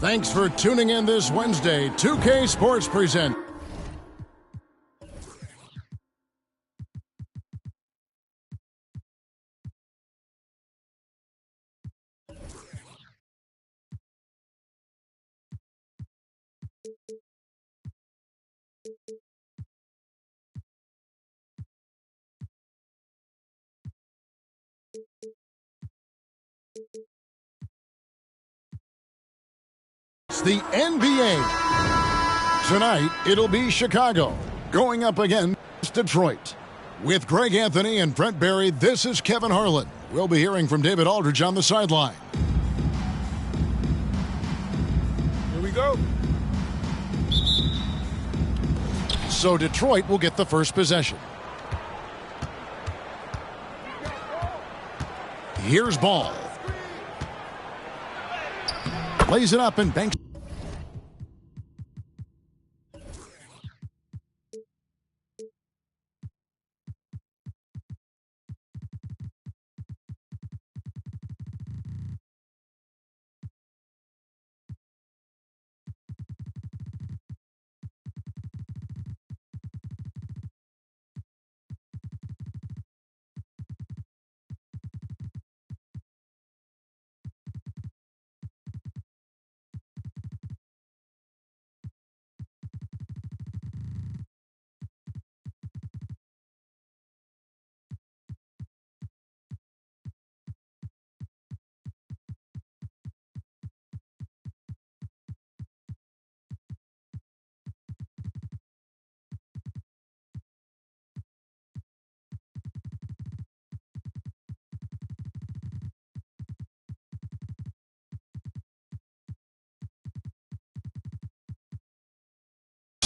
Thanks for tuning in this Wednesday. 2K Sports present. It's the NBA. Tonight, it'll be Chicago going up against Detroit. With Greg Anthony and Brent Barry, this is Kevin Harlan. We'll be hearing from David Aldridge on the sideline. Here we go. So Detroit will get the first possession. Here's Ball. Lays it up and banks.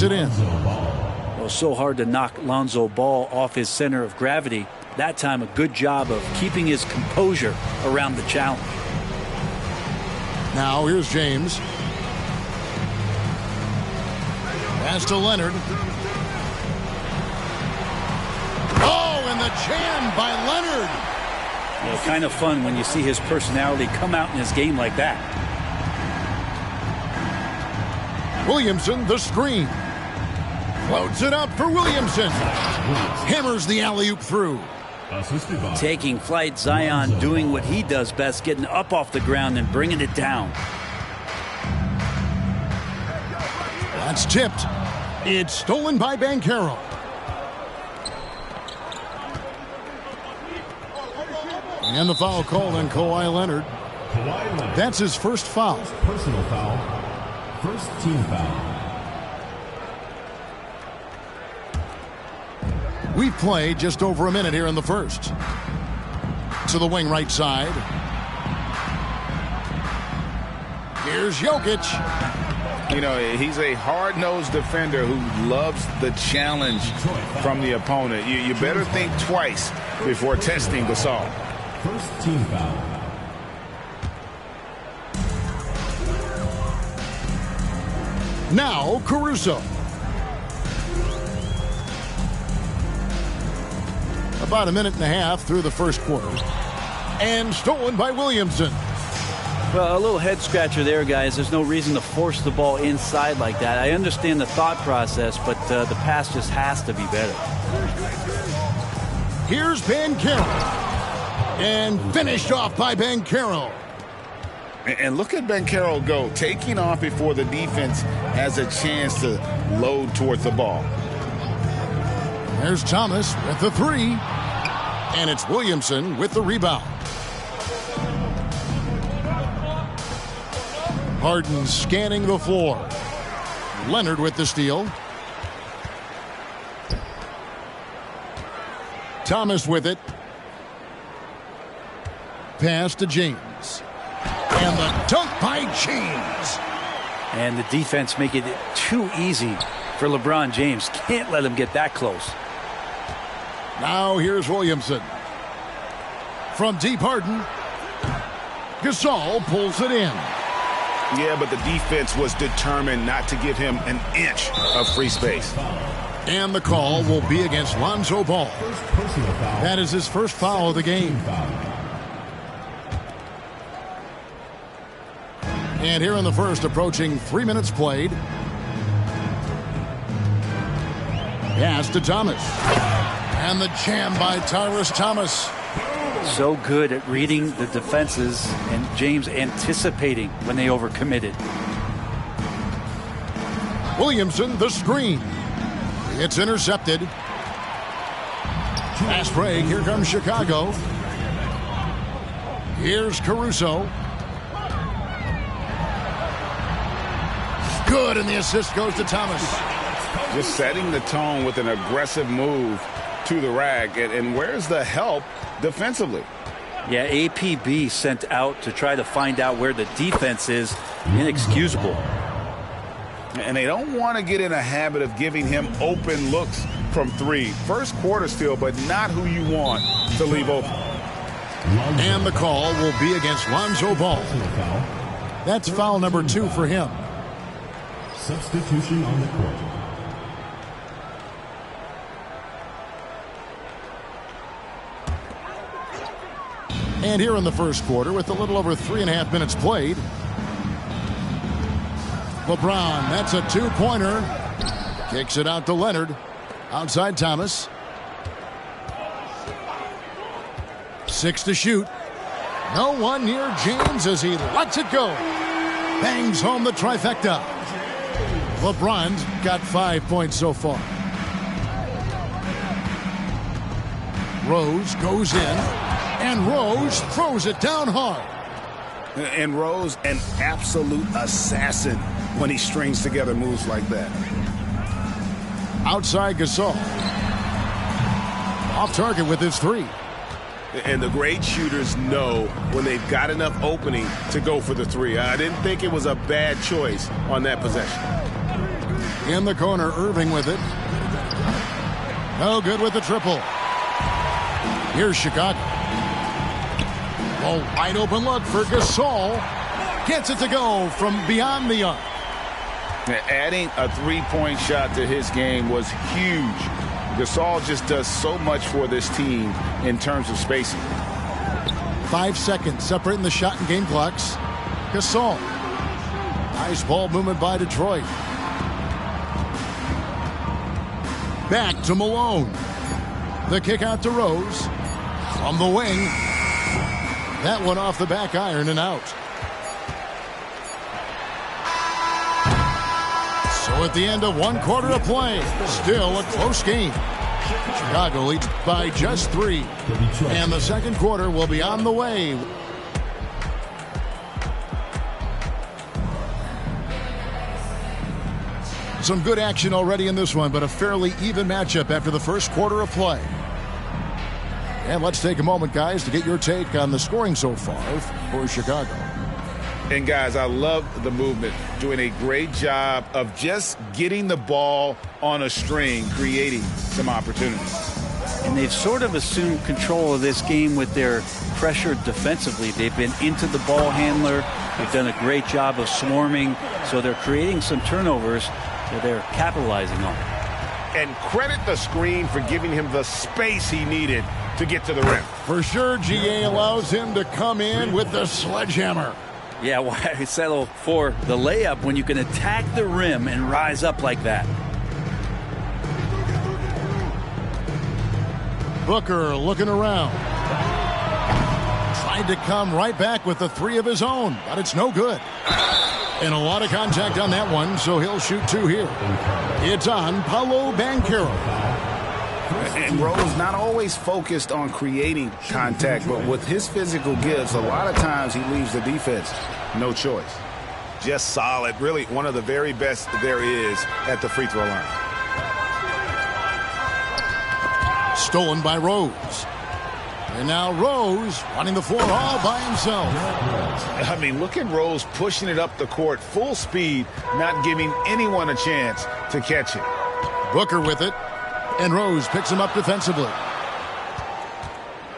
It in. Well, so hard to knock Lonzo Ball off his center of gravity. That time, a good job of keeping his composure around the challenge. Now here's James. Pass to Leonard. Oh, and the jam by Leonard. You know, kind of fun when you see his personality come out in his game like that. Williamson, the screen. Floats it up for Williamson. Hammers the alley-oop through. Taking flight, Zion doing what he does best, getting up off the ground and bringing it down. That's tipped. It's stolen by Banchero. And the foul called on Kawhi Leonard. That's his first foul. Personal foul. First team foul. We've played just over a minute here in the first. To the wing right side. Here's Jokic. You know, he's a hard-nosed defender who loves the challenge from the opponent. You better think twice before testing Gasol. First team foul. Now Caruso. About a minute and a half through the first quarter. And stolen by Williamson. Well, a little head scratcher there, guys. There's no reason to force the ball inside like that. I understand the thought process, but the pass just has to be better. Here's Banchero. And finished off by Banchero. And look at Banchero go, taking off before the defense has a chance to load towards the ball. There's Thomas with the three. And it's Williamson with the rebound. Harden scanning the floor. Leonard with the steal. Thomas with it. Pass to James. And the dunk by James. And the defense making it too easy for LeBron James. Can't let him get that close. Now here's Williamson. From deep, Harden. Gasol pulls it in. Yeah, but the defense was determined not to give him an inch of free space. And the call will be against Lonzo Ball. That is his first foul of the game. And here in the first, approaching 3 minutes played. Pass to Thomas. And the jam by Tyrus Thomas. So good at reading the defenses, and James anticipating when they overcommitted. Williamson, the screen. It's intercepted. Pass break. Here comes Chicago. Here's Caruso. Good, and the assist goes to Thomas. Just setting the tone with an aggressive move to the rack. And where's the help defensively? Yeah, APB sent out to try to find out where the defense is. Inexcusable. And they don't want to get in a habit of giving him open looks from three. First quarter still, but not who you want to leave open. And the call will be against Lonzo Ball. That's foul number 2 for him. Substitution on the court. And here in the first quarter, with a little over 3.5 minutes played, LeBron, that's a 2-pointer. Kicks it out to Leonard. Outside Thomas. 6 to shoot. No one near James as he lets it go. Bangs home the trifecta. LeBron's got 5 points so far. Rose goes in, and Rose throws it down hard. And Rose, an absolute assassin when he strings together moves like that. Outside Gasol. Off target with his 3. And the great shooters know when they've got enough opening to go for the 3. I didn't think it was a bad choice on that possession. In the corner, Irving with it. No good with the triple. Here's Chicago. A wide open look for Gasol. Gets it to go from beyond the arc. Adding a 3-point shot to his game was huge. Gasol just does so much for this team in terms of spacing. 5 seconds separating the shot and game clocks. Gasol. Nice ball movement by Detroit. Back to Malone. The kick out to Rose. From the wing. That one off the back iron and out. So at the end of 1 quarter of play, still a close game. Chicago leads by just 3. And the second quarter will be on the way. Some good action already in this one, but a fairly even matchup after the first quarter of play. And let's take a moment, guys, to get your take on the scoring so far for Chicago. And, guys, I love the movement, doing a great job of just getting the ball on a string, creating some opportunities. And they've sort of assumed control of this game with their pressure defensively. They've been into the ball handler. They've done a great job of swarming, so they're creating some turnovers that they're capitalizing on. And credit the screen for giving him the space he needed to get to the rim. For sure, GA allows him to come in with the sledgehammer. Yeah, why settle for the layup when you can attack the rim and rise up like that? Booker looking around. Tried to come right back with the 3 of his own, but it's no good. And a lot of contact on that one, so he'll shoot 2 here. It's on Paolo Banchero. And Rose not always focused on creating contact, but with his physical gifts, a lot of times he leaves the defense no choice. Just solid. Really one of the very best there is at the free throw line. Stolen by Rose. And now Rose running the floor all by himself. I mean, look at Rose pushing it up the court full speed, not giving anyone a chance to catch it. Booker with it. And Rose picks him up defensively.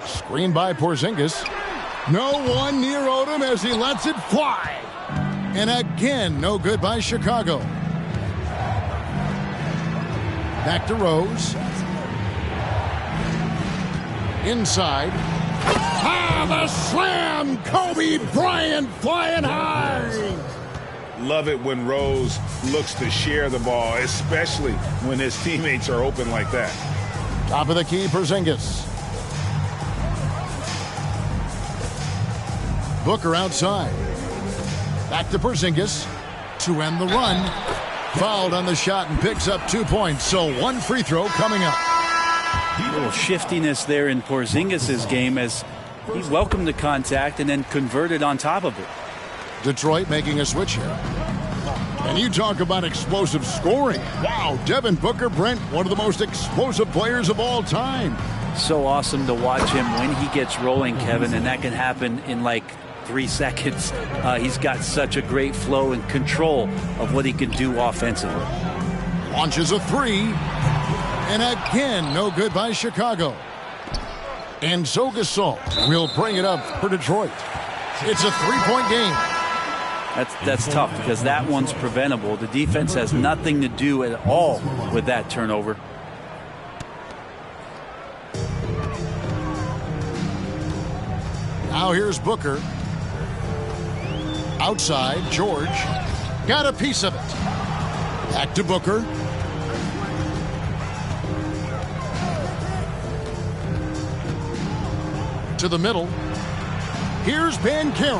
Screen by Porzingis. No one near Odom as he lets it fly. And again, no good by Chicago. Back to Rose. Inside. Ah! the slam! Kobe Bryant flying high! Love it when Rose looks to share the ball, especially when his teammates are open like that. Top of the key, Porzingis. Booker outside. Back to Porzingis to end the run. Fouled on the shot and picks up 2 points. So one free throw coming up. A little shiftiness there in Porzingis' game as he welcomed the contact and then converted on top of it. Detroit making a switch here. And you talk about explosive scoring. Wow, Devin Booker, Brent, one of the most explosive players of all time. So awesome to watch him when he gets rolling, Kevin, and that can happen in like 3 seconds. He's got such a great flow and control of what he can do offensively. Launches a three. And again, no good by Chicago. And so Gasol will bring it up for Detroit. It's a 3-point game. That's tough because that one's preventable. The defense has nothing to do at all with that turnover. Now here's Booker. Outside, George. Got a piece of it. Back to Booker. To the middle. Here's Banchero.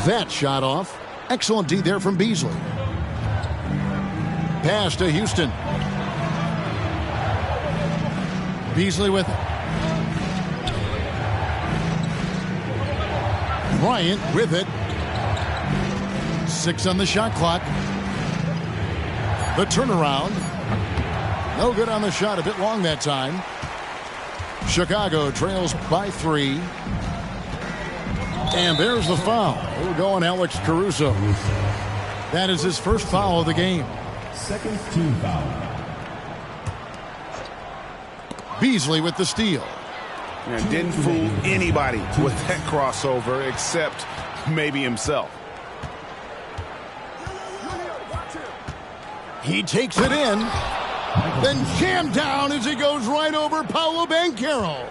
That shot off. Excellent D there from Beasley. Pass to Houston. Beasley with it. Bryant with it. 6 on the shot clock. The turnaround. No good on the shot. A bit long that time. Chicago trails by 3. And there's the foul. We'll go on Alex Caruso. That is his first foul of the game. Second team foul. Beasley with the steal. And didn't fool anybody with that crossover except maybe himself. He takes it in. Then jammed down as he goes right over Paolo Banchero.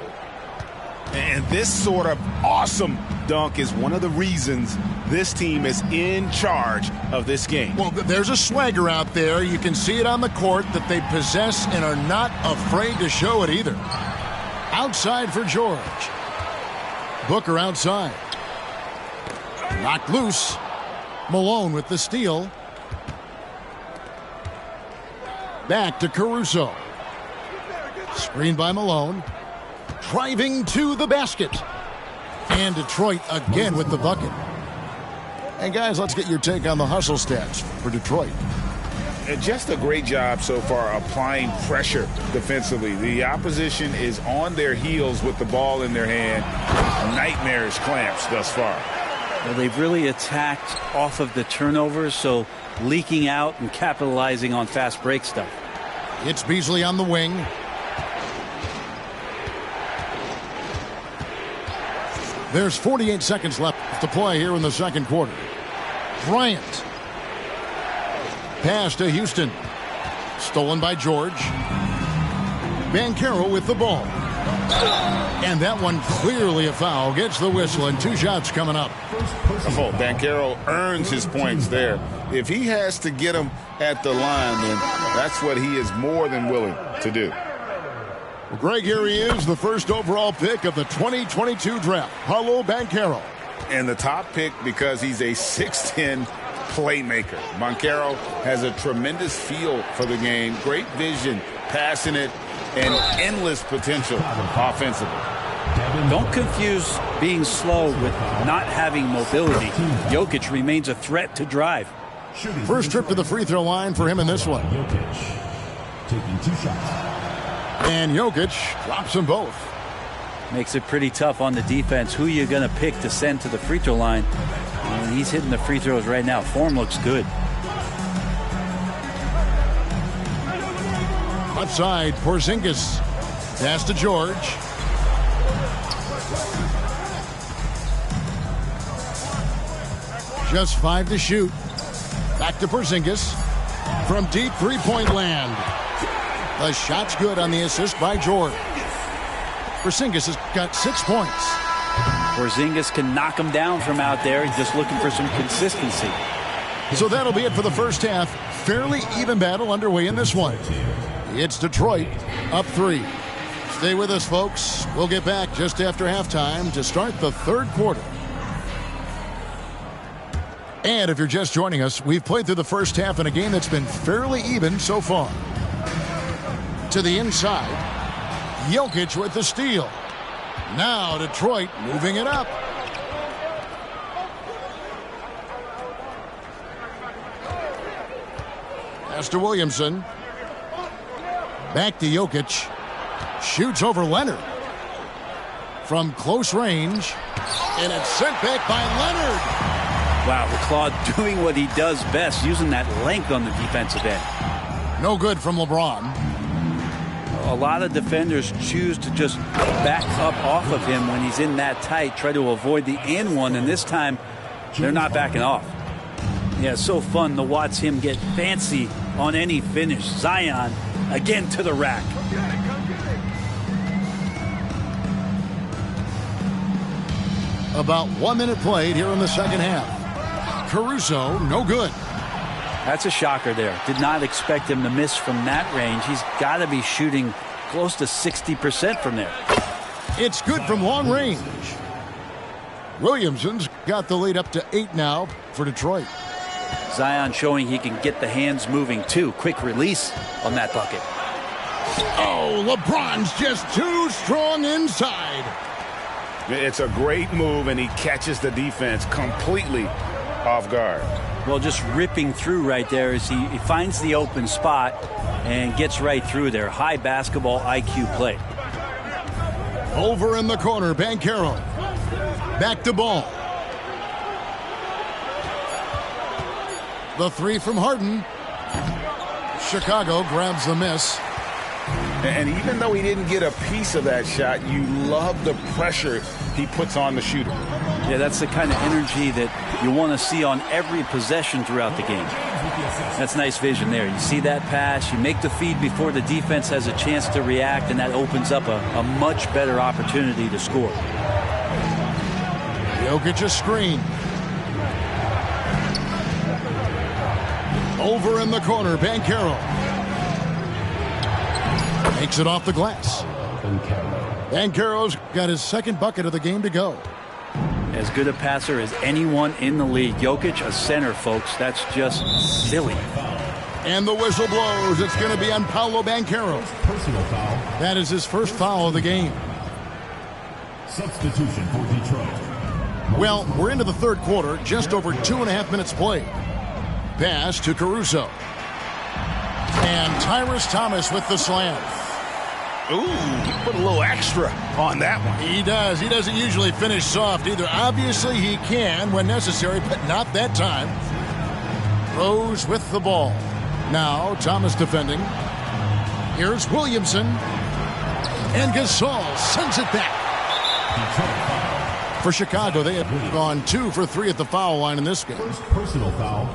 And this sort of awesome dunk is one of the reasons this team is in charge of this game. Well, there's a swagger out there. You can see it on the court that they possess and are not afraid to show it either. Outside for George. Booker outside. Knocked loose. Malone with the steal. Back to Caruso. Screened by Malone. Driving to the basket. And Detroit again with the bucket. And guys, let's get your take on the hustle stats for Detroit. And just a great job so far applying pressure defensively. The opposition is on their heels with the ball in their hand. Nightmarish clamps thus far. Well, they've really attacked off of the turnovers, so leaking out and capitalizing on fast break stuff. It's Beasley on the wing. There's 48 seconds left to play here in the second quarter. Bryant. Pass to Houston. Stolen by George. Banchero with the ball. And that one clearly a foul. Gets the whistle and 2 shots coming up. Oh, Banchero earns his points there. If he has to get them at the line, then that's what he is more than willing to do. Well, Greg, here he is, the first overall pick of the 2022 draft, Paolo Banchero. And the top pick because he's a 6'10 playmaker. Banchero has a tremendous feel for the game, great vision, passing it, and endless potential offensively. Don't confuse being slow with not having mobility. Jokic remains a threat to drive. First trip to the free throw line for him in this one. Jokic taking 2 shots. And Jokic drops them both. Makes it pretty tough on the defense. Who you're going to pick to send to the free throw line? And he's hitting the free throws right now. Form looks good. Left side, Porzingis. Pass to George. Just 5 to shoot. Back to Porzingis. From deep three-point land. The shot's good on the assist by George. Porzingis has got 6 points. Porzingis can knock him down from out there. He's just looking for some consistency. So that'll be it for the first half. Fairly even battle underway in this one. It's Detroit up 3. Stay with us, folks. We'll get back just after halftime to start the third quarter. And if you're just joining us, we've played through the first half in a game that's been fairly even so far. To the inside, Jokic with the steal. Now Detroit moving it up. Pass to Williamson. Back to Jokic. Shoots over Leonard. From close range. And it's sent back by Leonard. Wow, the Claw doing what he does best, using that length on the defensive end. No good from LeBron. A lot of defenders choose to just back up off of him when he's in that tight, try to avoid the and one, and this time they're not backing off. Yeah, it's so fun to watch him get fancy on any finish. Zion again to the rack. About 1 minute played here in the second half. Caruso, no good. That's a shocker there. Did not expect him to miss from that range. He's got to be shooting close to 60% from there. It's good from long range. Williamson's got the lead up to 8 now for Detroit. Zion showing he can get the hands moving too. Quick release on that bucket. Oh, LeBron's just too strong inside. It's a great move, and he catches the defense completely off guard. Well, just ripping through right there as he finds the open spot and gets right through there. High basketball IQ play. Over in the corner, Banchero. Back to Ball. The 3 from Harden. Chicago grabs the miss. And even though he didn't get a piece of that shot, you love the pressure he puts on the shooter. Yeah, that's the kind of energy that you want to see on every possession throughout the game. That's nice vision there. You see that pass, you make the feed before the defense has a chance to react, and that opens up a much better opportunity to score. Jokic a screen. Over in the corner, Banchero. Makes it off the glass. Banchero's got his second bucket of the game to go. As good a passer as anyone in the league. Jokic, a center, folks. That's just silly. And the whistle blows. It's going to be on Paolo Banchero. Personal foul. That is his first foul of the game. Substitution for Detroit. Well, we're into the third quarter. Just over 2.5 minutes played. Pass to Caruso. And Tyrus Thomas with the slam. Ooh, he put a little extra on that one. He does. He doesn't usually finish soft either. Obviously, he can when necessary, but not that time. Rose with the ball. Now, Thomas defending. Here's Williamson. And Gasol sends it back. For Chicago, they have gone 2 for 3 at the foul line in this game. First personal foul.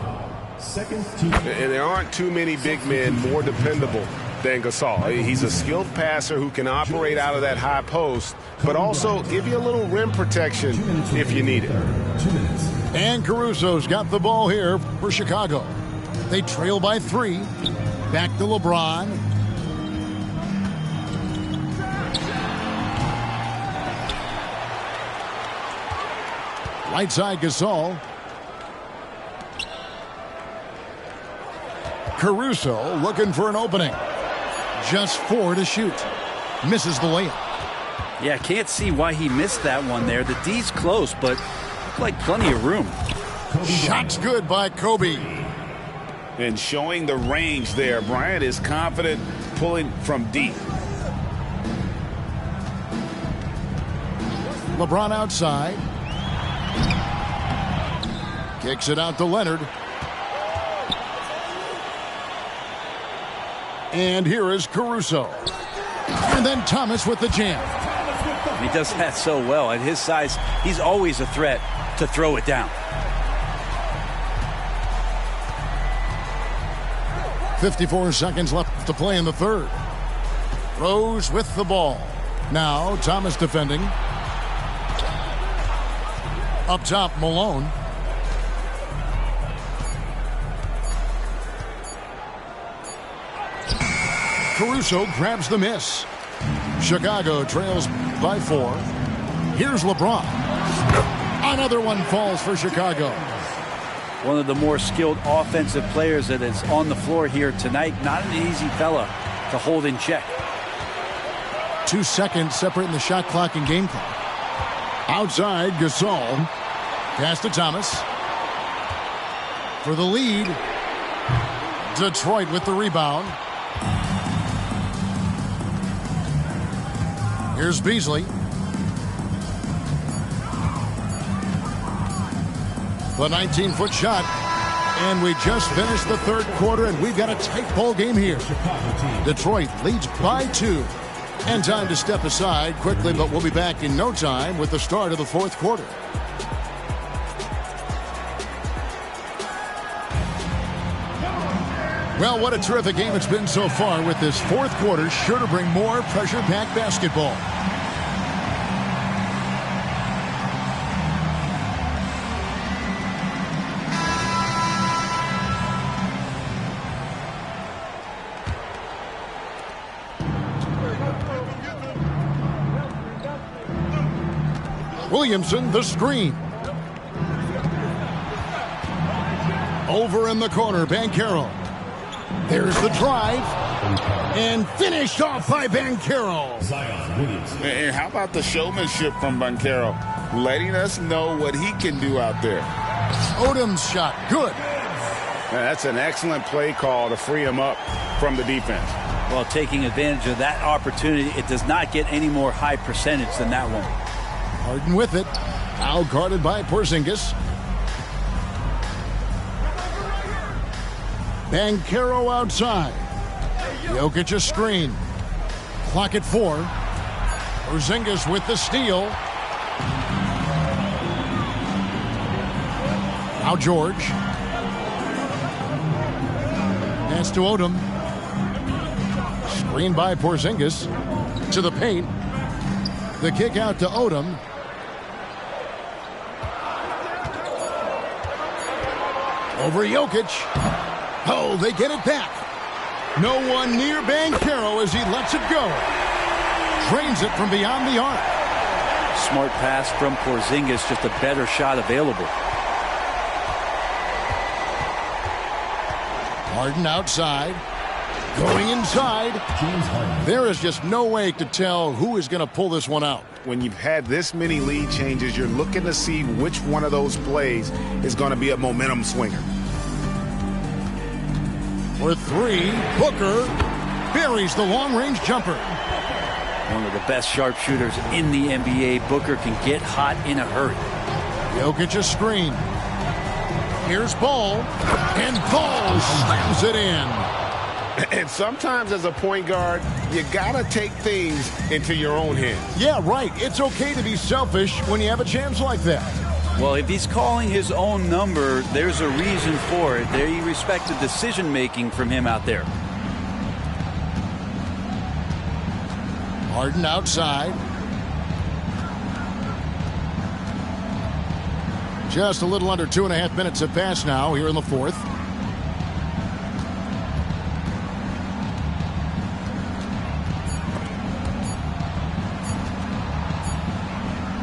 Second team. And there aren't too many big men more dependable than Gasol. He's a skilled passer who can operate out of that high post, but also give you a little rim protection if you need it. 2 minutes. And Caruso's got the ball here for Chicago. They trail by 3. Back to LeBron. Right side Gasol. Caruso looking for an opening. Just 4 to shoot. Misses the layup. Yeah, can't see why he missed that one there. The D's close, but looked like plenty of room. Shot's good by Kobe. And showing the range there, Bryant is confident pulling from deep. LeBron outside. Kicks it out to Leonard. And here is Caruso. And then Thomas with the jam. He does that so well. At his size, he's always a threat to throw it down. 54 seconds left to play in the third. Rose with the ball. Now Thomas defending. Up top, Malone. Caruso grabs the miss. Chicago trails by 4. Here's LeBron. Another one falls for Chicago. One of the more skilled offensive players that is on the floor here tonight. Not an easy fella to hold in check. 2 seconds separating the shot clock and game clock. Outside, Gasol. Pass to Thomas. For the lead. Detroit with the rebound. Here's Beasley. The 19-foot shot. And we just finished the third quarter, and we've got a tight ball game here. Detroit leads by 2. And time to step aside quickly, but we'll be back in no time with the start of the fourth quarter. Well, what a terrific game it's been so far, with this fourth quarter sure to bring more pressure-packed basketball. Williamson, the screen. Over in the corner, Banchero. There's the drive. And finished off by Banchero. And how about the showmanship from Banchero? Letting us know what he can do out there. Odom's shot, good. That's an excellent play call to free him up from the defense. Well, taking advantage of that opportunity, it does not get any more high percentage than that one. Harden with it. Out guarded by Porzingis. Banchero outside. Jokic a screen. Clock at 4. Porzingis with the steal. Now George. Pass to Odom. Screen by Porzingis. To the paint. The kick out to Odom. Over Jokic. Oh, they get it back. No one near Banchero as he lets it go. Drains it from beyond the arc. Smart pass from Porzingis, just a better shot available. Harden outside. Going inside. There is just no way to tell who is going to pull this one out. When you've had this many lead changes, you're looking to see which one of those plays is going to be a momentum swinger. For 3, Booker buries the long-range jumper. One of the best sharpshooters in the NBA. Booker can get hot in a hurry. Jokic a screen. Here's Ball. And Ball slams it in. And sometimes as a point guard, you got to take things into your own hands. Yeah, right. It's okay to be selfish when you have a chance like that. Well, if he's calling his own number, there's a reason for it. They respect the decision-making from him out there. Harden outside. Just a little under 2.5 minutes have passed now here in the fourth.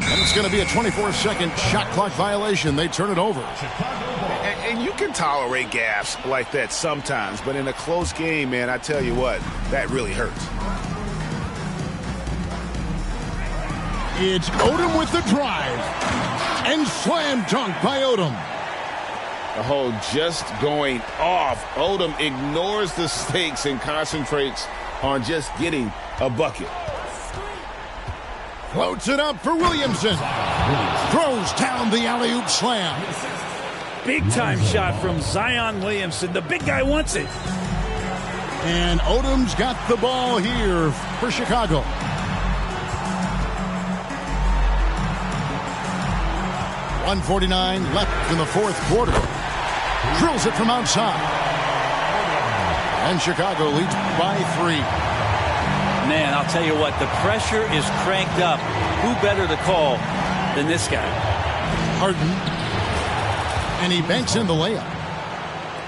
And it's going to be a 24-second shot clock violation. They turn it over. And you can tolerate gaffes like that sometimes, but in a close game, man, I tell you what, that really hurts. It's Odom with the drive. And slam dunk by Odom. The hole just going off. Odom ignores the stakes and concentrates on just getting a bucket. Floats it up for Williamson. Throws down the alley-oop slam. Big-time shot from Zion Williamson. The big guy wants it. And Odom's got the ball here for Chicago. .149 left in the fourth quarter. Drills it from outside. And Chicago leads by 3. Man, I'll tell you what, the pressure is cranked up. Who better to call than this guy? Harden. And he banks in the layup.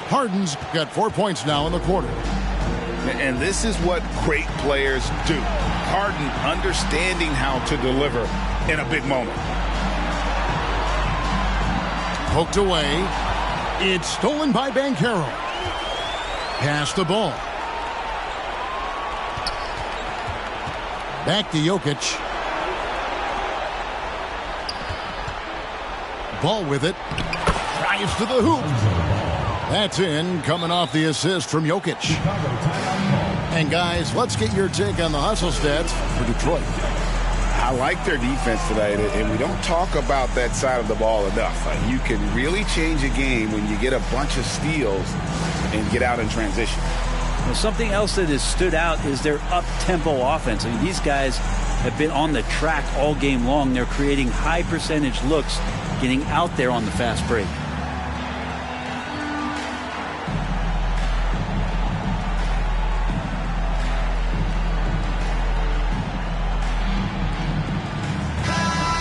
Harden's got 4 points now in the quarter. And this is what great players do. Harden understanding how to deliver in a big moment. Poked away. It's stolen by Banchero. Pass the ball. Back to Jokic. Ball with it. Drives to the hoop. That's in, coming off the assist from Jokic. And guys, let's get your take on the hustle stats for Detroit. I like their defense tonight, and we don't talk about that side of the ball enough. You can really change a game when you get a bunch of steals and get out in transition. Well, something else that has stood out is their up-tempo offense. I mean, these guys have been on the track all game long. They're creating high percentage looks, getting out there on the fast break.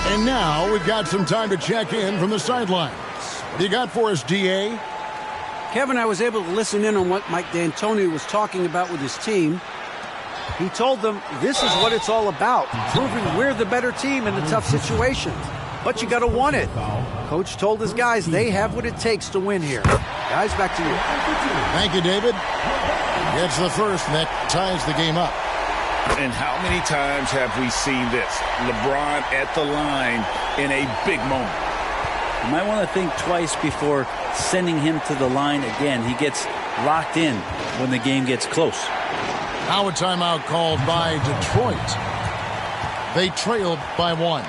And now we've got some time to check in from the sidelines. What do you got for us, DA? Kevin, I was able to listen in on what Mike D'Antoni was talking about with his team. He told them this is what it's all about, proving we're the better team in the tough situations. But you got to want it. Coach told his guys they have what it takes to win here. Guys, back to you. Thank you, David. Gets the first, and that ties the game up. And how many times have we seen this? LeBron at the line in a big moment. You might want to think twice before sending him to the line again. He gets locked in when the game gets close. Now a timeout called by Detroit. They trailed by 1.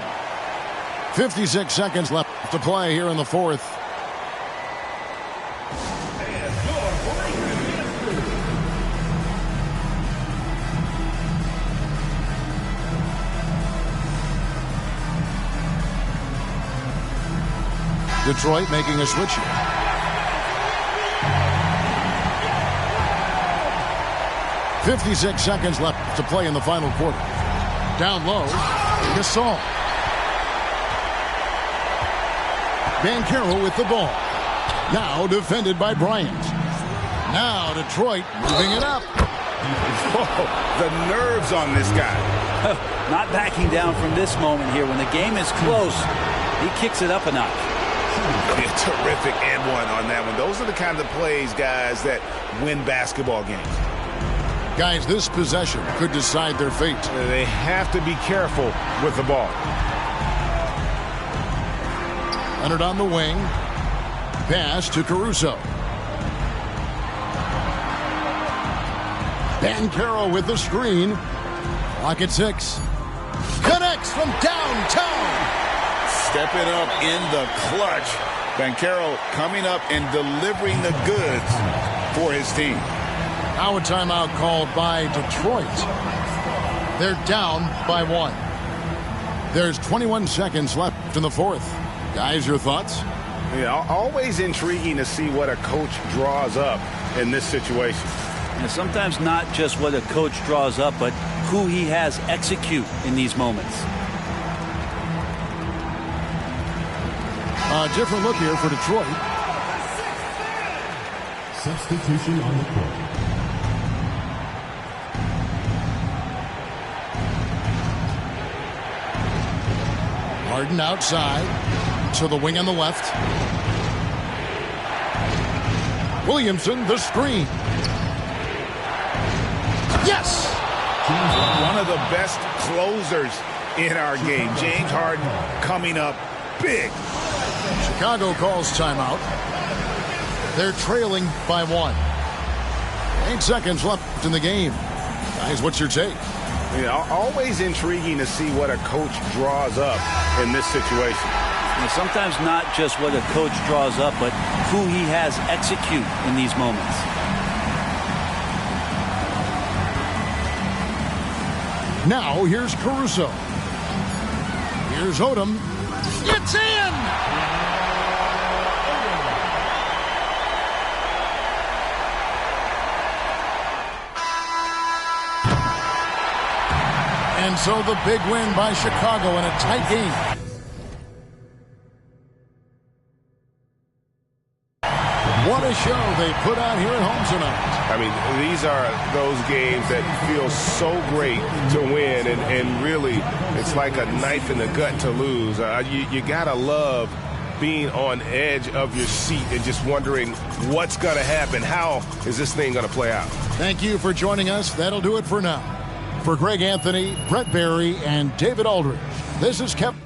56 seconds left to play here in the fourth. Detroit making a switch here. .56 seconds left to play in the final quarter. Down low, Gasol. Banchero with the ball. Now defended by Bryant. Now Detroit moving it up. Whoa, the nerves on this guy. Not backing down from this moment here. When the game is close, he kicks it up a notch. A terrific and one on that one. Those are the kind of plays, guys, that win basketball games. Guys, this possession could decide their fate. They have to be careful with the ball. Leonard on the wing. Pass to Caruso. Banchero with the screen. Clock at 6. Connects from downtown. Stepping up in the clutch. Banchero coming up and delivering the goods for his team. Now a timeout called by Detroit. They're down by 1. There's 21 seconds left in the fourth. Guys, your thoughts? Yeah, always intriguing to see what a coach draws up in this situation. And sometimes not just what a coach draws up, but who he has execute in these moments. A different look here for Detroit. Substitution on the court. Harden outside to the wing on the left. Williamson, the screen. Yes! One of the best closers in our game. James Harden coming up big. Chicago calls timeout. They're trailing by 1. 8 seconds left in the game. Guys, what's your take? Yeah, always intriguing to see what a coach draws up in this situation. And sometimes not just what a coach draws up, but who he has execute in these moments. Now here's Caruso. Here's Odom. It's in! And so the big win by Chicago in a tight game. a show they put on here at home tonight. I mean, these are those games that feel so great to win, and really, it's like a knife in the gut to lose. You got to love being on edge of your seat and just wondering what's going to happen. How is this thing going to play out? Thank you for joining us. That'll do it for now. For Greg Anthony, Brett Barry, and David Aldridge, this is Kevin.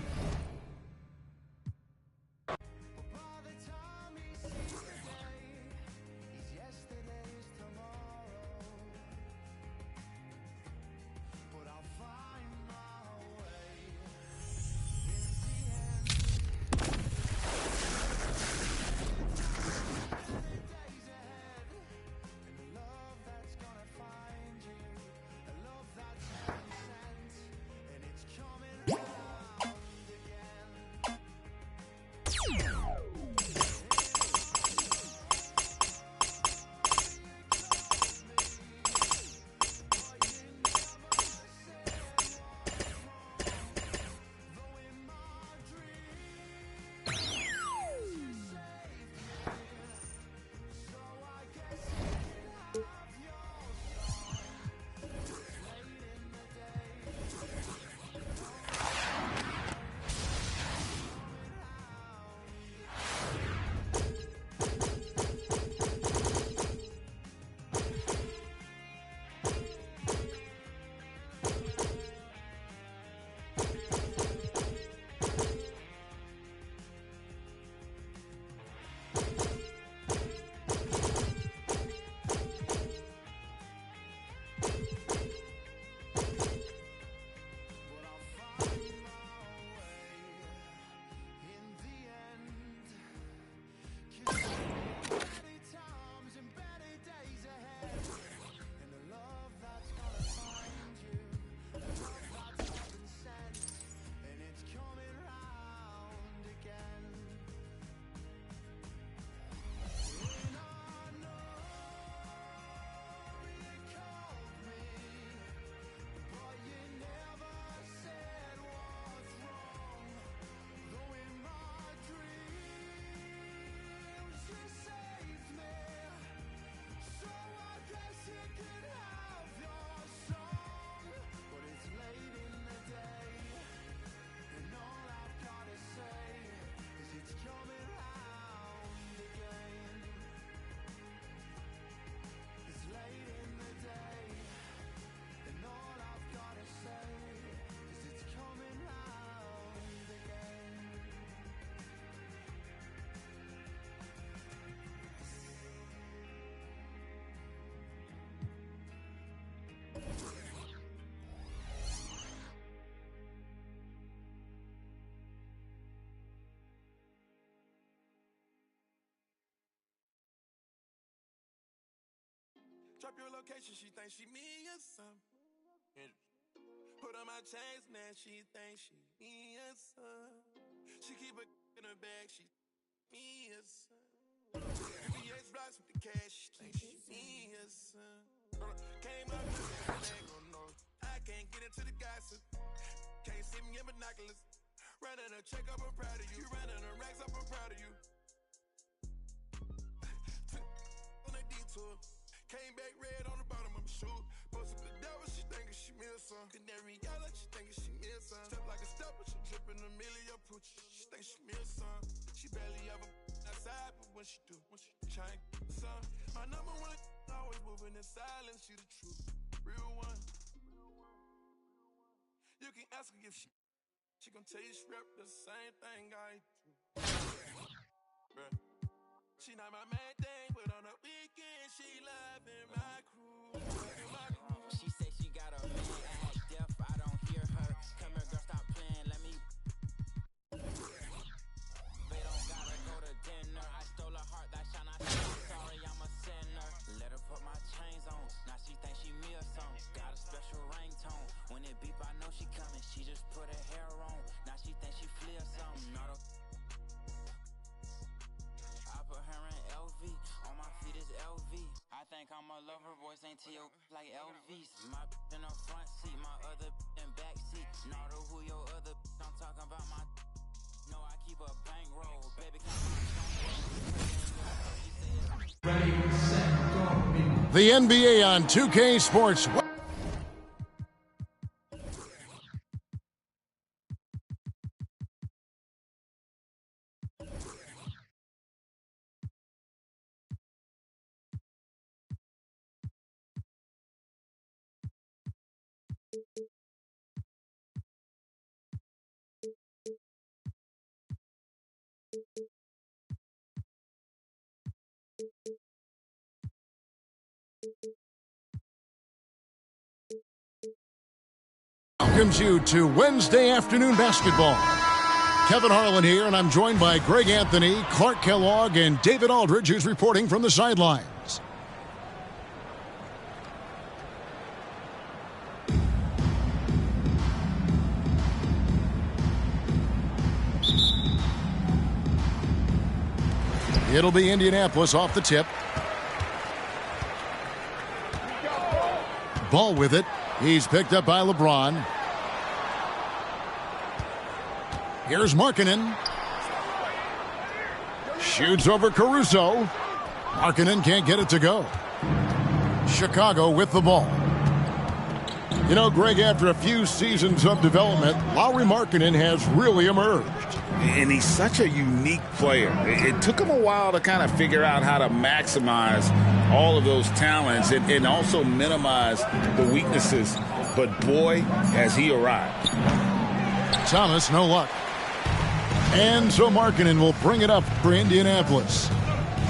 Drop your location, she thinks she me or something. Put on my chains, now she thinks she me or something. She keep a in her bag, she me or something. VPX blocks with the cash, she thinks she me or something. Came up with a bag, oh no. I can't get into the gossip. Can't see me in binoculars. Running a check up, I'm proud of you. Running a racks up, I'm proud of you. Took on a detour. Came back red on the bottom of my shoe. Posted the devil, she thinkin' she me or something. Canary yellow, she thinkin' she me or something. Step like a stepper, she drippin' a million pooch. She think she me or something. She barely ever outside, but when she do, try and get some. My number one, always moving in silence, she the truth. Real one. You can ask her if she gon' tell you she rep the same thing I do. Bruh. She not my main thing, but on the weekend she loving my crew. She say she got a man, act deaf, I don't hear her. Come here, girl, stop playing, let me. They don't gotta go to dinner. I stole her heart, that shine, I say I'm sorry, I'm a sinner. Let her put my chains on, now she think she me or something. Got a special ringtone, when it beep I know she coming. She just put her hair on, now she think she flee or something. Not a put her in LV, on my feet is LV. I think I'm a lover, boys ain't T.O. like LVs. My in the front seat, my other in back seat. Not who your other I'm talking about my. No, I keep a bankroll, baby. Come on, don't roll. She say The NBA on 2K Sports. Welcomes you to Wednesday afternoon basketball. Kevin Harlan here, and I'm joined by Greg Anthony, Clark Kellogg, and David Aldridge, who's reporting from the sidelines. It'll be Indianapolis off the tip. Ball with it. He's picked up by LeBron. Here's Markkanen. Shoots over Caruso. Markkanen can't get it to go. Chicago with the ball. You know, Greg, after a few seasons of development, Lauri Markkanen has really emerged. And he's such a unique player. It took him a while to kind of figure out how to maximize all of those talents and also minimize the weaknesses. But boy, has he arrived. Thomas, no luck. And so Markkanen will bring it up for Indianapolis.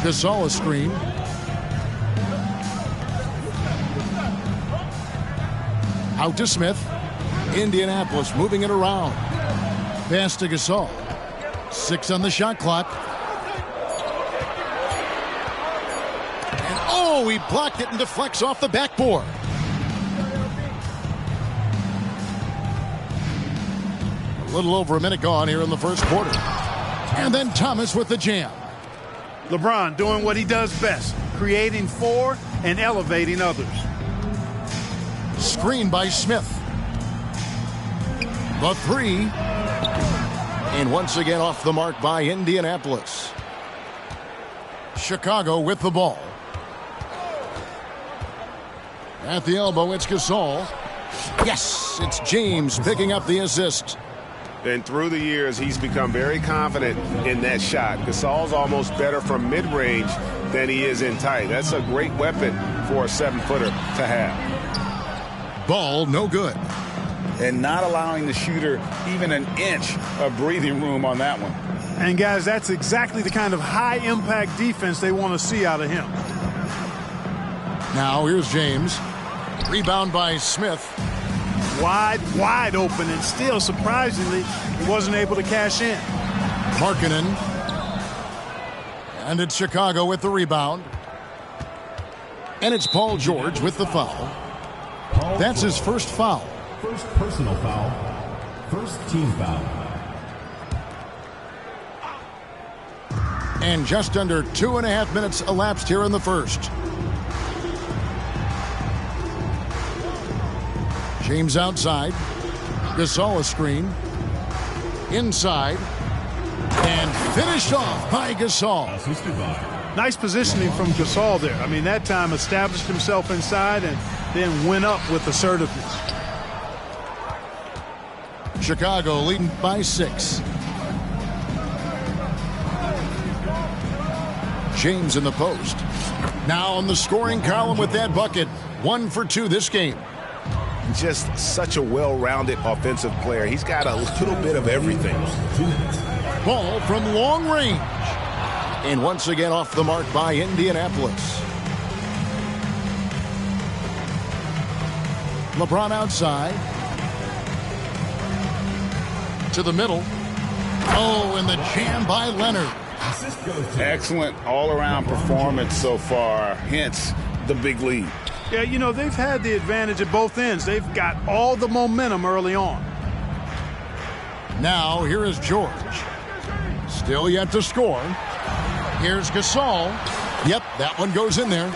Gasol a screen. Out to Smith. Indianapolis moving it around. Pass to Gasol. 6 on the shot clock. And oh, he blocked it and deflects off the backboard. A little over a minute gone here in the first quarter. And then Thomas with the jam. LeBron doing what he does best, creating for and elevating others. Screen by Smith. The three. And once again off the mark by Indianapolis. Chicago with the ball. At the elbow, it's Gasol. Yes, it's James picking up the assist. And through the years, he's become very confident in that shot. Gasol's almost better from mid-range than he is in tight. That's a great weapon for a 7-footer to have. Ball no good. And not allowing the shooter even an inch of breathing room on that one. And, guys, that's exactly the kind of high-impact defense they want to see out of him. Now here's James. Rebound by Smith. Wide open, and still, surprisingly, he wasn't able to cash in. Markkanen. And it's Chicago with the rebound. And it's Paul George with the foul. That's his first foul. First personal foul. First team foul. And just under 2.5 minutes elapsed here in the first. James outside. Gasol a screen. Inside. And finished off by Gasol. Nice positioning from Gasol there. I mean, that time established himself inside and then went up with assertiveness. Chicago leading by 6. James in the post. Now on the scoring column with that bucket. 1 for 2 this game. Just such a well-rounded offensive player. He's got a little bit of everything. Ball from long range. And once again off the mark by Indianapolis. LeBron outside. To the middle. Oh, and the jam by Leonard. Excellent all-around performance so far, hence the big lead. Yeah, you know, they've had the advantage at both ends. They've got all the momentum early on. Now, here is George. Still yet to score. Here's Gasol. Yep, that one goes in there.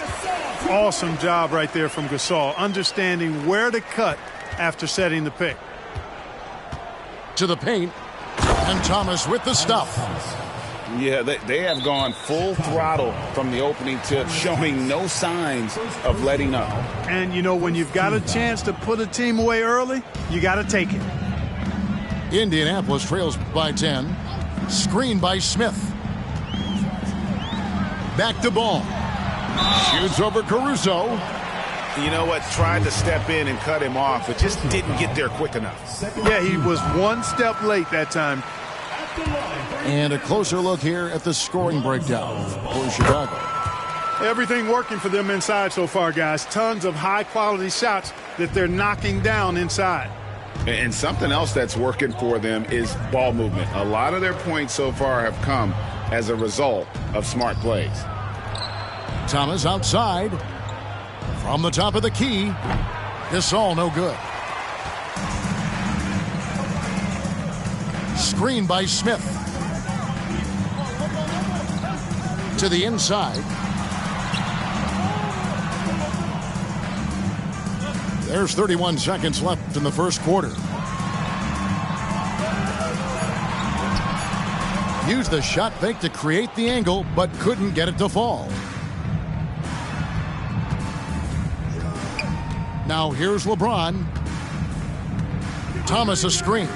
Awesome job right there from Gasol, understanding where to cut after setting the pick. To the paint. And Thomas with the stuff. Yeah, they have gone full throttle from the opening tip, showing no signs of letting up. And, you know, when you've got a chance to put a team away early, you got to take it. Indianapolis trails by 10. Screen by Smith. Back to ball. Shoots over Caruso. You know what? Tried to step in and cut him off, but just didn't get there quick enough. Yeah, he was one step late that time. And a closer look here at the scoring breakdown for Chicago. Everything working for them inside so far, guys. Tons of high-quality shots that they're knocking down inside. And something else that's working for them is ball movement. A lot of their points so far have come as a result of smart plays. Thomas outside. From the top of the key. Gasol no good. Screen by Smith. To the inside. There's 31 seconds left in the first quarter. Used the shot fake to create the angle, but couldn't get it to fall. Now here's LeBron. Thomas a screen.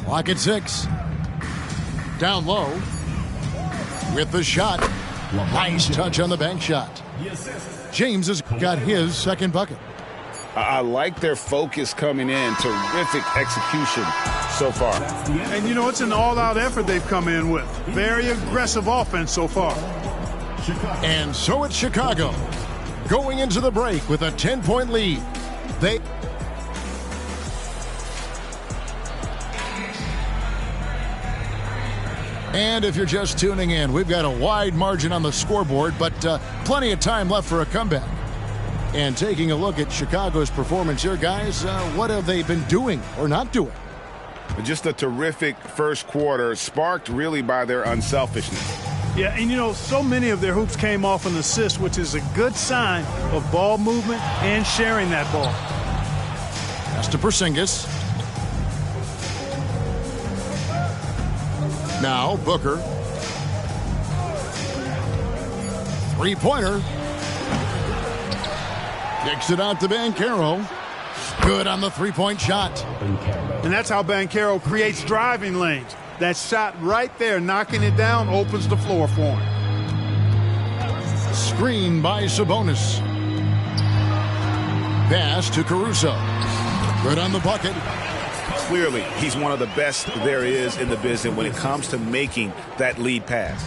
Clock at 6. Down low. With the shot. Nice touch on the bank shot. James has got his second bucket. I like their focus coming in. Terrific execution so far. And, you know, it's an all-out effort they've come in with. Very aggressive offense so far. And so it's Chicago going into the break with a 10-point lead. And if you're just tuning in, we've got a wide margin on the scoreboard, but plenty of time left for a comeback. And taking a look at Chicago's performance here, guys, what have they been doing or not doing? Just a terrific first quarter, sparked really by their unselfishness. Yeah, and you know, so many of their hoops came off an assist, which is a good sign of ball movement and sharing that ball. Pass to Porzingis. Now Booker. Three-pointer. Kicks it out to Banchero. Good on the three-point shot. And that's how Banchero creates driving lanes. That shot right there, knocking it down, opens the floor for him. Screen by Sabonis. Pass to Caruso. Good on the bucket. Clearly, he's one of the best there is in the business when it comes to making that lead pass.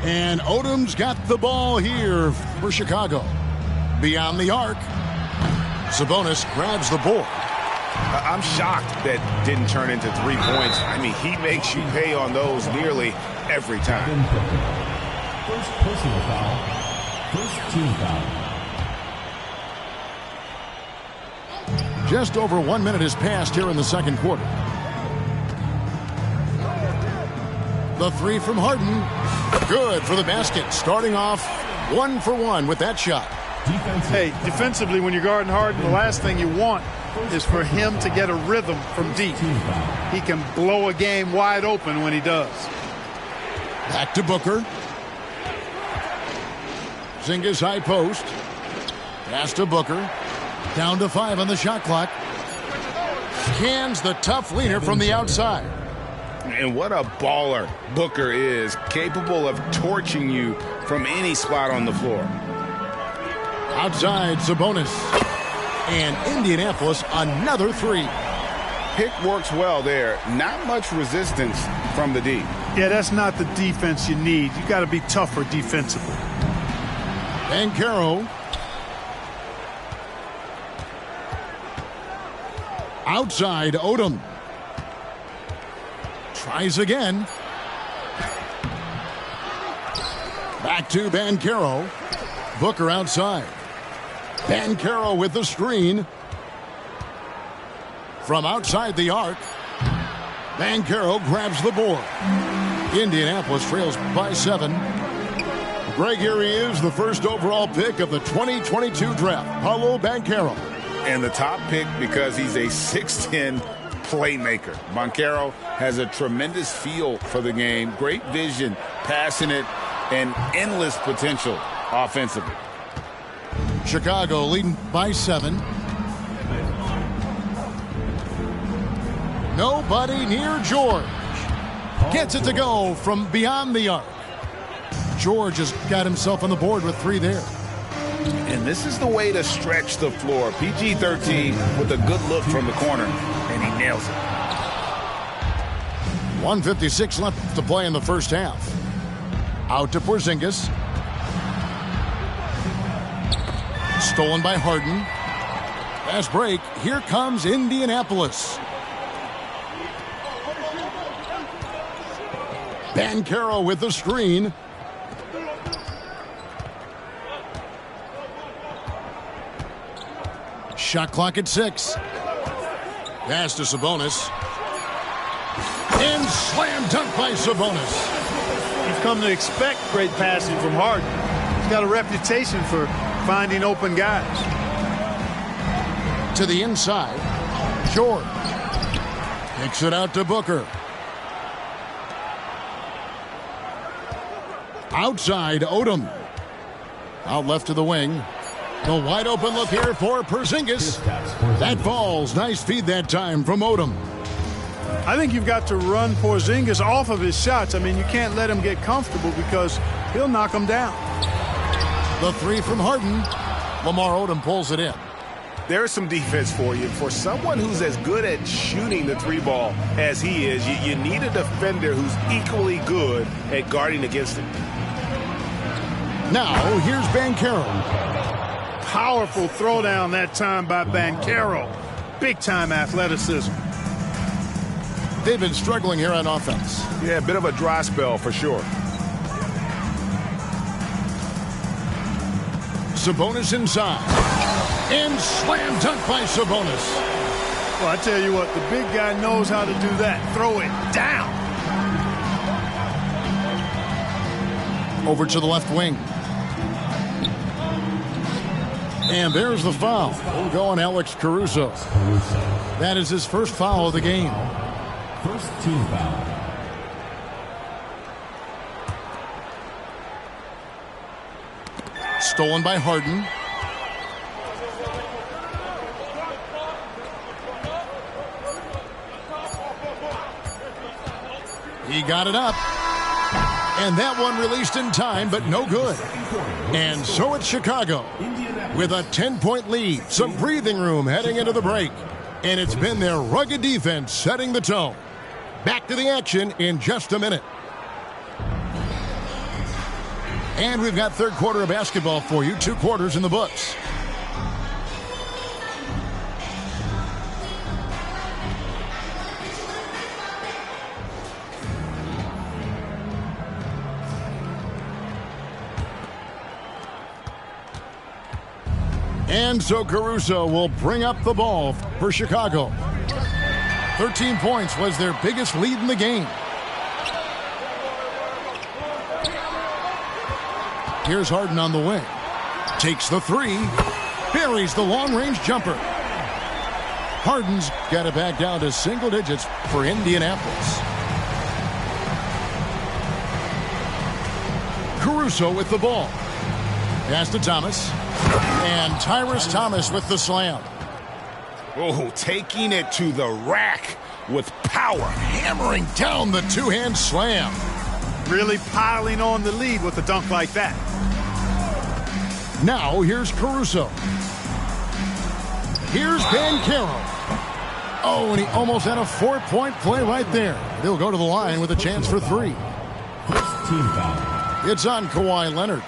And Odom's got the ball here for Chicago. Beyond the arc. Sabonis grabs the board. I'm shocked that didn't turn into 3 points. I mean, he makes you pay on those nearly every time. First personal foul. First team foul. Just over 1 minute has passed here in the second quarter. The three from Harden. Good for the basket. Starting off 1 for 1 with that shot. Hey, defensively, when you're guarding Harden, the last thing you want is for him to get a rhythm from deep. He can blow a game wide open when he does. Back to Booker. Porzingis high post. Pass to Booker. Down to 5 on the shot clock. Cans the tough leaner from the outside. And what a baller Booker is, capable of torching you from any spot on the floor. Outside, Sabonis. And Indianapolis, another three. Pick works well there. Not much resistance from the D. Yeah, that's not the defense you need. You got to be tougher defensively. Banchero. Outside, Odom. Tries again. Back to Banchero. Booker outside. Banchero with the screen. From outside the arc. Banchero grabs the board. Indianapolis trails by 7. Greg, here he is, the first overall pick of the 2022 draft. Paolo Banchero. And the top pick because he's a 6'10 playmaker. Moncaro has a tremendous feel for the game, great vision, passing it, and endless potential offensively. Chicago leading by 7. Nobody near George. Gets it to go from beyond the arc. George has got himself on the board with 3 there. And this is the way to stretch the floor. PG-13 with a good look from the corner, and he nails it. 1:56 left to play in the first half. Out to Porzingis. Stolen by Harden. Fast break. Here comes Indianapolis. Banchero with the screen. Shot clock at 6. Pass to Sabonis. And slam dunk by Sabonis. You've come to expect great passing from Harden. He's got a reputation for finding open guys. To the inside. George. Kicks it out to Booker. Outside, Odom. Out left to the wing. The wide open look here for Porzingis. That falls. Nice feed that time from Odom. I think you've got to run Porzingis off of his shots. I mean, you can't let him get comfortable because he'll knock him down. The 3 from Harden. Lamar Odom pulls it in. There's some defense for you. For someone who's as good at shooting the 3-ball as he is, you need a defender who's equally good at guarding against it. Now, here's Banchero. Powerful throwdown that time by Banchero. Big-time athleticism. They've been struggling here on offense. Yeah, a bit of a dry spell for sure. Sabonis inside. And slam dunk by Sabonis. Well, I tell you what, the big guy knows how to do that. Throw it down. Over to the left wing. And there's the foul. We'll go on Alex Caruso. That is his first foul of the game. First team foul. Stolen by Harden. He got it up. And that one released in time, but no good. And so it's Chicago with a 10-point lead. Some breathing room heading into the break. And it's been their rugged defense setting the tone. Back to the action in just a minute. And we've got third quarter of basketball for you. 2 quarters in the books. And so Caruso will bring up the ball for Chicago. 13 points was their biggest lead in the game. Here's Harden on the wing. Takes the 3. Buries the long-range jumper. Harden's got it back down to single digits for Indianapolis. Caruso with the ball. Pass to Thomas. And Tyrus Thomas with the slam. Oh, taking it to the rack with power. Hammering down the 2-hand slam. Really piling on the lead with a dunk like that. Now here's Caruso. Here's Banchero. Oh, and he almost had a 4-point play right there. They'll go to the line with a chance for 3. First team foul. It's on Kawhi Leonard.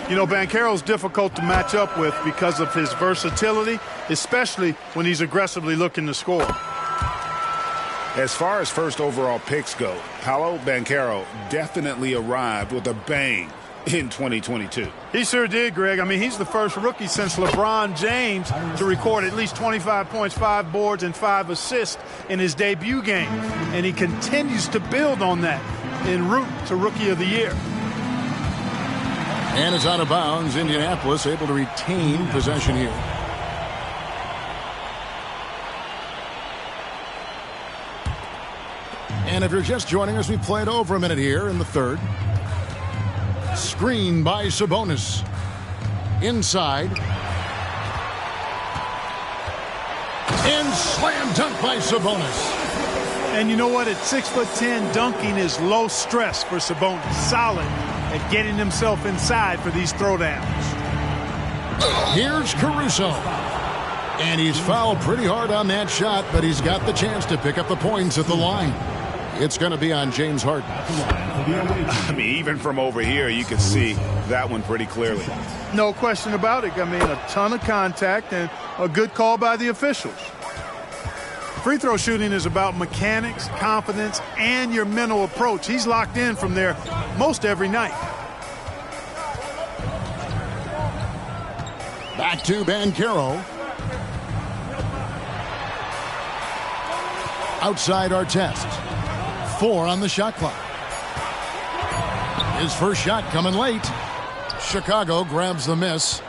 You know, Banchero's difficult to match up with because of his versatility, especially when he's aggressively looking to score. As far as first overall picks go, Paolo Banchero definitely arrived with a bang in 2022. He sure did, Greg. I mean, he's the first rookie since LeBron James to record at least 25 points, 5 boards, and 5 assists in his debut game. And he continues to build on that en route to Rookie of the Year. And it's out of bounds. Indianapolis able to retain possession here. And if you're just joining us, we played over a minute here in the third. Screen by Sabonis. Inside. And slam dunk by Sabonis. And you know what? At 6'10", dunking is low stress for Sabonis. Solid at getting himself inside for these throwdowns. Here's Caruso. And he's fouled pretty hard on that shot, but he's got the chance to pick up the points at the line. It's going to be on James Harden. I mean, even from over here, you can see that one pretty clearly. No question about it. I mean, a ton of contact and a good call by the officials. Free throw shooting is about mechanics, confidence, and your mental approach. He's locked in from there most every night. Back to Banchero. Outside our test. 4 on the shot clock. His first shot coming late. Chicago grabs the miss.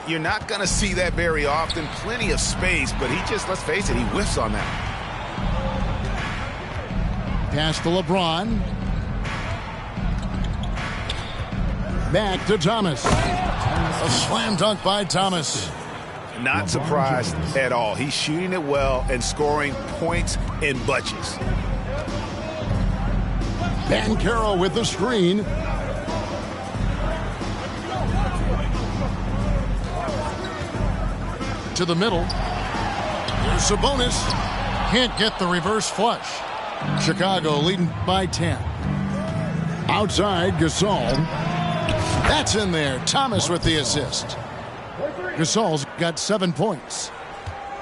You're not going to see that very often. Plenty of space, but he just, let's face it, he whiffs on that. Pass to LeBron. Back to Thomas. A slam dunk by Thomas. Not surprised at all. He's shooting it well and scoring points in bunches. Banchero with the screen. To the middle. Here's Sabonis. Can't get the reverse flush. Chicago leading by 10. Outside, Gasol. That's in there. Thomas with the assist. Gasol's got 7 points.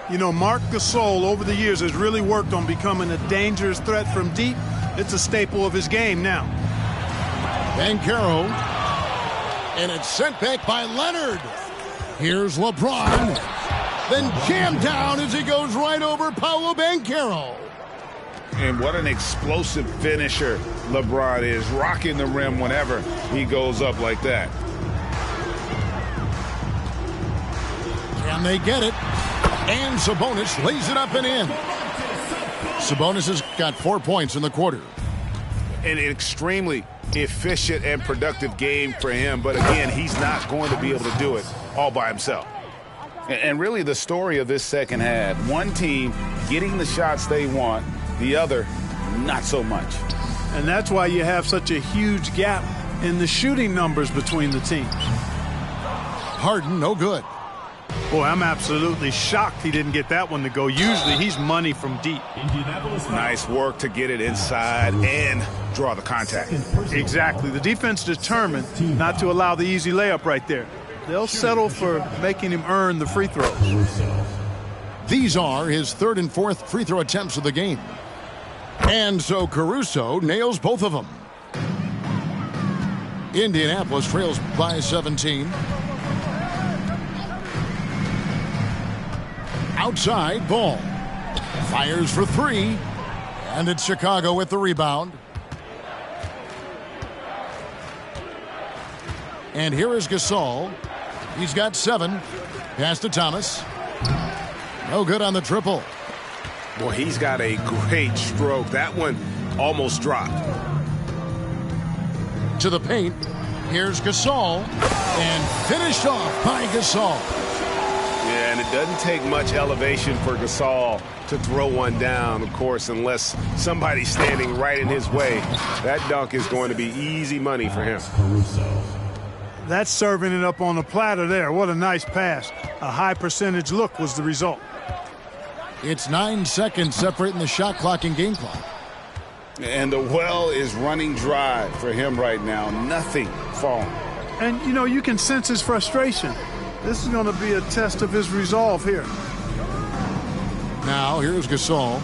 You know, Marc Gasol over the years has really worked on becoming a dangerous threat from deep. It's a staple of his game now. Banchero. And it's sent back by Leonard. Here's LeBron. Then jammed down as he goes right over Paolo Banchero. And what an explosive finisher LeBron is, rocking the rim whenever he goes up like that. Can they get it? And Sabonis lays it up and in. Sabonis has got 4 points in the quarter. An extremely efficient and productive game for him, but again, he's not going to be able to do it all by himself. And really the story of this second half, one team getting the shots they want, the other not so much. And that's why you have such a huge gap in the shooting numbers between the teams. Harden, no good. Boy, I'm absolutely shocked he didn't get that one to go. Usually he's money from deep. Nice work to get it inside and draw the contact. Exactly. The defense determined not to allow the easy layup right there. They'll settle for making him earn the free throws. These are his 3rd and 4th free throw attempts of the game. And so Caruso nails both of them. Indianapolis trails by 17. Outside, Ball. Fires for 3. And it's Chicago with the rebound. And here is Gasol. He's got 7. Pass to Thomas. No good on the triple. Boy, he's got a great stroke. That one almost dropped. To the paint. Here's Gasol. And finished off by Gasol. Yeah, and it doesn't take much elevation for Gasol to throw one down, of course, unless somebody's standing right in his way. That dunk is going to be easy money for him. That's serving it up on the platter there. What a nice pass. A high percentage look was the result. It's 9 seconds separating the shot clock and game clock. And the well is running dry for him right now. Nothing falling. And, you know, you can sense his frustration. This is going to be a test of his resolve here. Now, here's Gasol.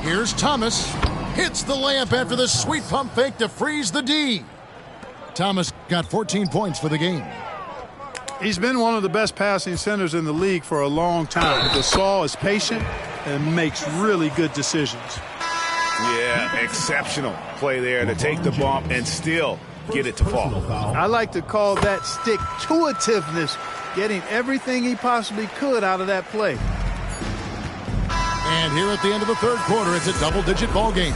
Here's Thomas. Hits the layup after the sweet pump fake to freeze the D. Thomas got 14 points for the game. He's been one of the best passing centers in the league for a long time. Gasol is patient and makes really good decisions. Yeah, exceptional play there to take the bump and still get it to fall. I like to call that stick-to-itiveness, getting everything he possibly could out of that play. And here at the end of the third quarter, it's a double-digit ball game.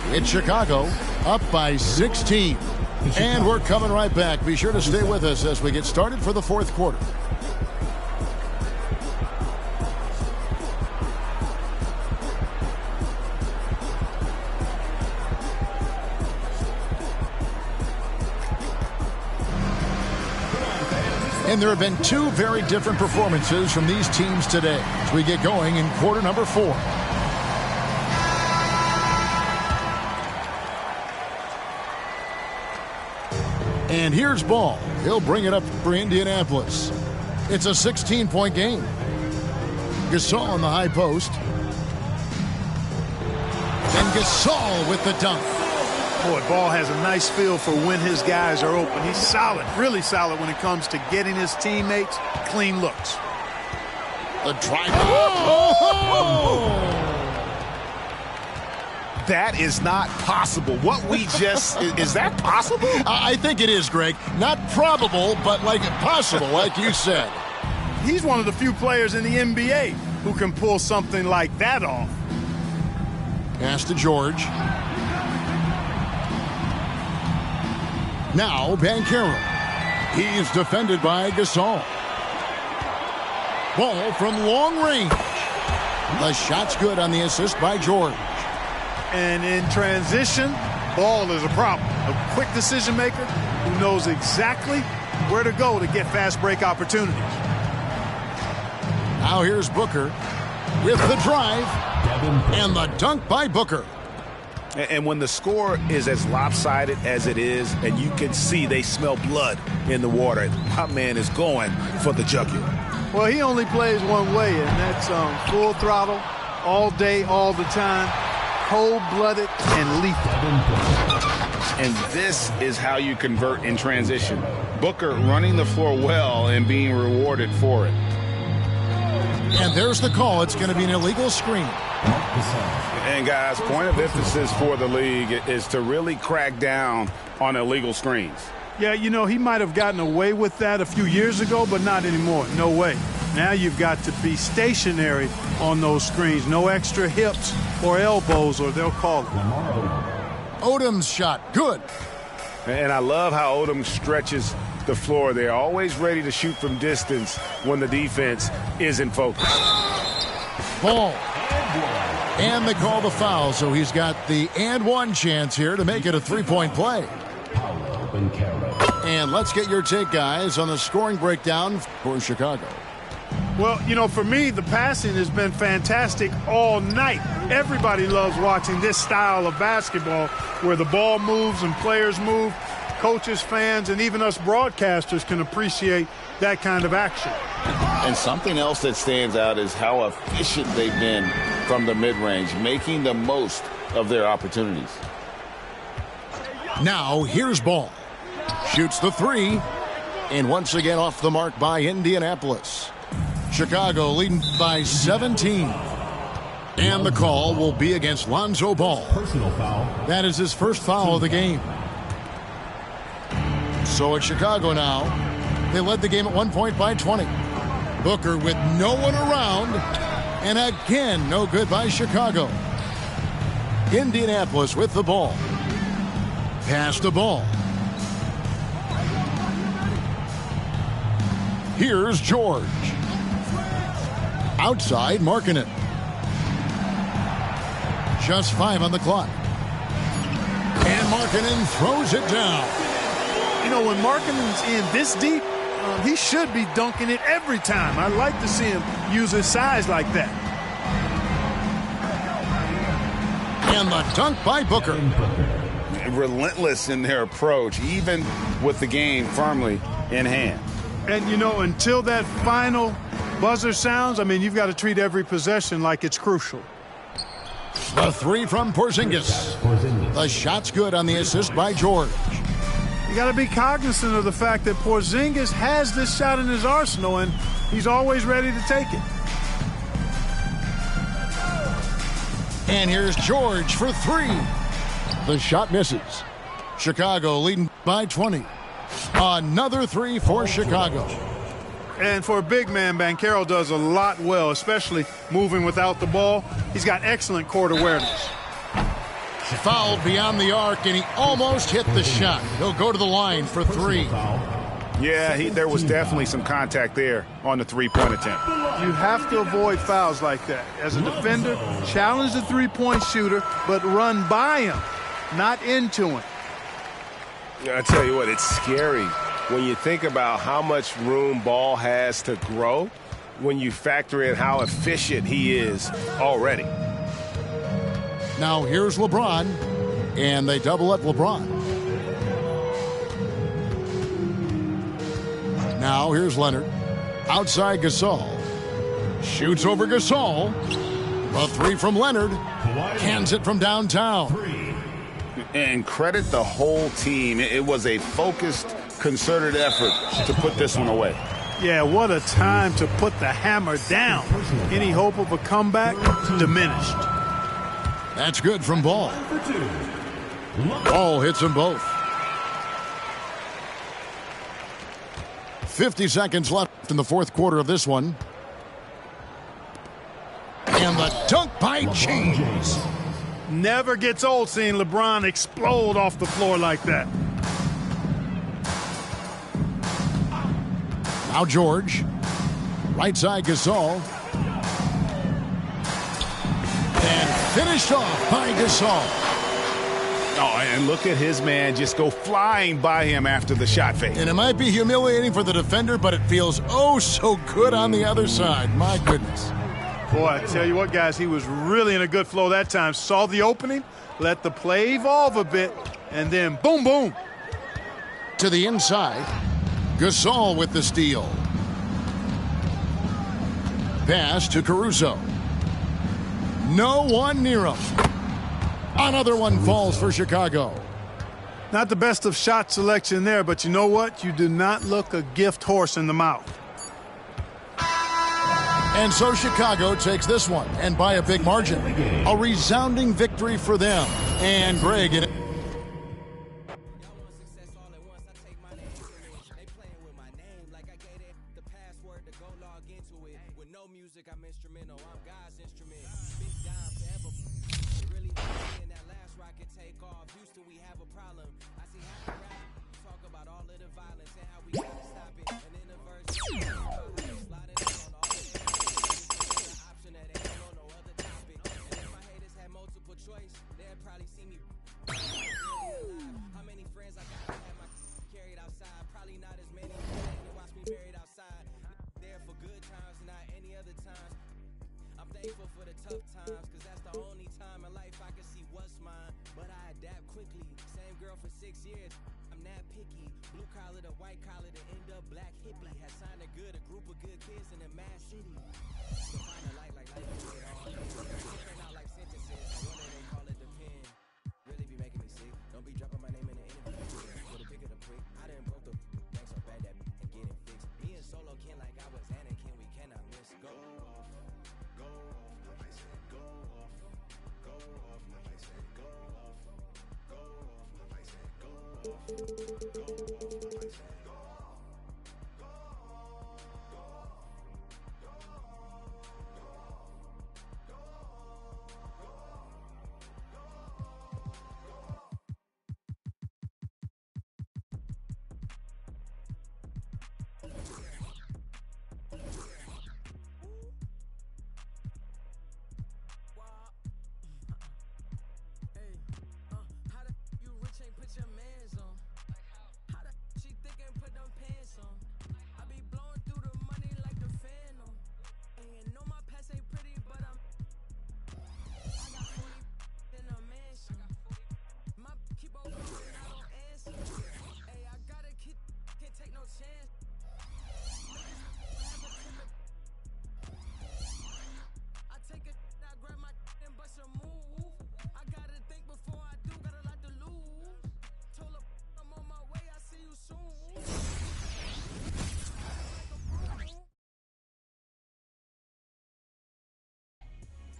It's Chicago up by 16. And we're coming right back. Be sure to stay with us as we get started for the fourth quarter. And there have been two very different performances from these teams today as we get going in quarter number 4. And here's Ball. He'll bring it up for Indianapolis. It's a 16-point game. Gasol on the high post. And Gasol with the dunk. Boy, Ball has a nice feel for when his guys are open. He's solid, really solid when it comes to getting his teammates clean looks. The drive. Oh! That is not possible. What we just, is that possible? I think it is, Greg. Not probable, but like possible, like you said. He's one of the few players in the NBA who can pull something like that off. Pass to George. Now Banchero. He's defended by Gasol. Ball from long range. The shot's good on the assist by George. And in transition, Ball is a problem. A quick decision maker who knows exactly where to go to get fast break opportunities. Now here's Booker with the drive and the dunk by Booker. And when the score is as lopsided as it is, and you can see they smell blood in the water, my man is going for the jugular. Well, he only plays one way, and that's full throttle, all day, all the time, cold-blooded and lethal. And this is how you convert in transition. Booker running the floor well and being rewarded for it. And there's the call. It's going to be an illegal screen. And guys, point of emphasis for the league is to really crack down on illegal screens. Yeah, you know, he might have gotten away with that a few years ago, but not anymore. No way. Now you've got to be stationary on those screens. No extra hips or elbows, or they'll call it. Odom's shot. Good. And I love how Odom stretches the floor. They're always ready to shoot from distance when the defense is in focus. Ball. And they call the foul, so he's got the and one chance here to make it a three-point play. And let's get your take, guys, on the scoring breakdown for Chicago. Well, you know, for me, the passing has been fantastic all night. Everybody loves watching this style of basketball where the ball moves and players move. Coaches, fans, and even us broadcasters can appreciate that kind of action. And something else that stands out is how efficient they've been from the mid-range, making the most of their opportunities. Now, here's Ball. Shoots the three. And once again off the mark by Indianapolis. Chicago leading by 17. And the call will be against Lonzo Ball. Personal foul. That is his first foul of the game. So it's Chicago now. They led the game at 1 point by 20. Booker with no one around. And again, no good by Chicago. Indianapolis with the ball. Pass the ball. Here's George. Outside, Markkanen. Just 5 on the clock. And Markkanen throws it down. You know, when Markkanen's in this deep, he should be dunking it every time. I like to see him use his size like that. And the dunk by Booker. Relentless in their approach, even with the game firmly in hand. And, you know, until that final buzzer sounds, I mean, you've got to treat every possession like it's crucial. The three from Porzingis. The shot's good on the assist by George. You got to be cognizant of the fact that Porzingis has this shot in his arsenal, and he's always ready to take it. And here's George for three. The shot misses. Chicago leading by 20. Another three for Chicago. And for a big man, Banchero does a lot well, especially moving without the ball. He's got excellent court awareness. Fouled beyond the arc, and he almost hit the shot. He'll go to the line for 3. Yeah, there was definitely some contact there on the three-point attempt. You have to avoid fouls like that. As a defender, challenge the three-point shooter, but run by him, not into him. I tell you what, it's scary when you think about how much room ball has to grow when you factor in how efficient he is already. Now here's LeBron, and they double up LeBron. Now here's Leonard. Outside Gasol. Shoots over Gasol. A 3 from Leonard. Cans it from downtown. And credit the whole team. It was a focused, concerted effort to put this one away. Yeah, what a time to put the hammer down. Any hope of a comeback? Diminished. That's good from Ball. Ball hits them both. 50 seconds left in the fourth quarter of this one. And the dunk by James. Never gets old seeing LeBron explode off the floor like that. Now George. Right side Gasol. And finished off by Gasol. Oh, and look at his man just go flying by him after the shot fake. And it might be humiliating for the defender, but it feels oh so good on the other side. My goodness. Boy, I tell you what, guys, he was really in a good flow that time. Saw the opening, let the play evolve a bit, and then boom, boom. To the inside, Gasol with the steal. Pass to Caruso. No one near him. Another one falls for Chicago. Not the best of shot selection there, but you know what? You do not look a gift horse in the mouth. And so Chicago takes this one, and by a big margin. A resounding victory for them. And Greg in it. Take no chance.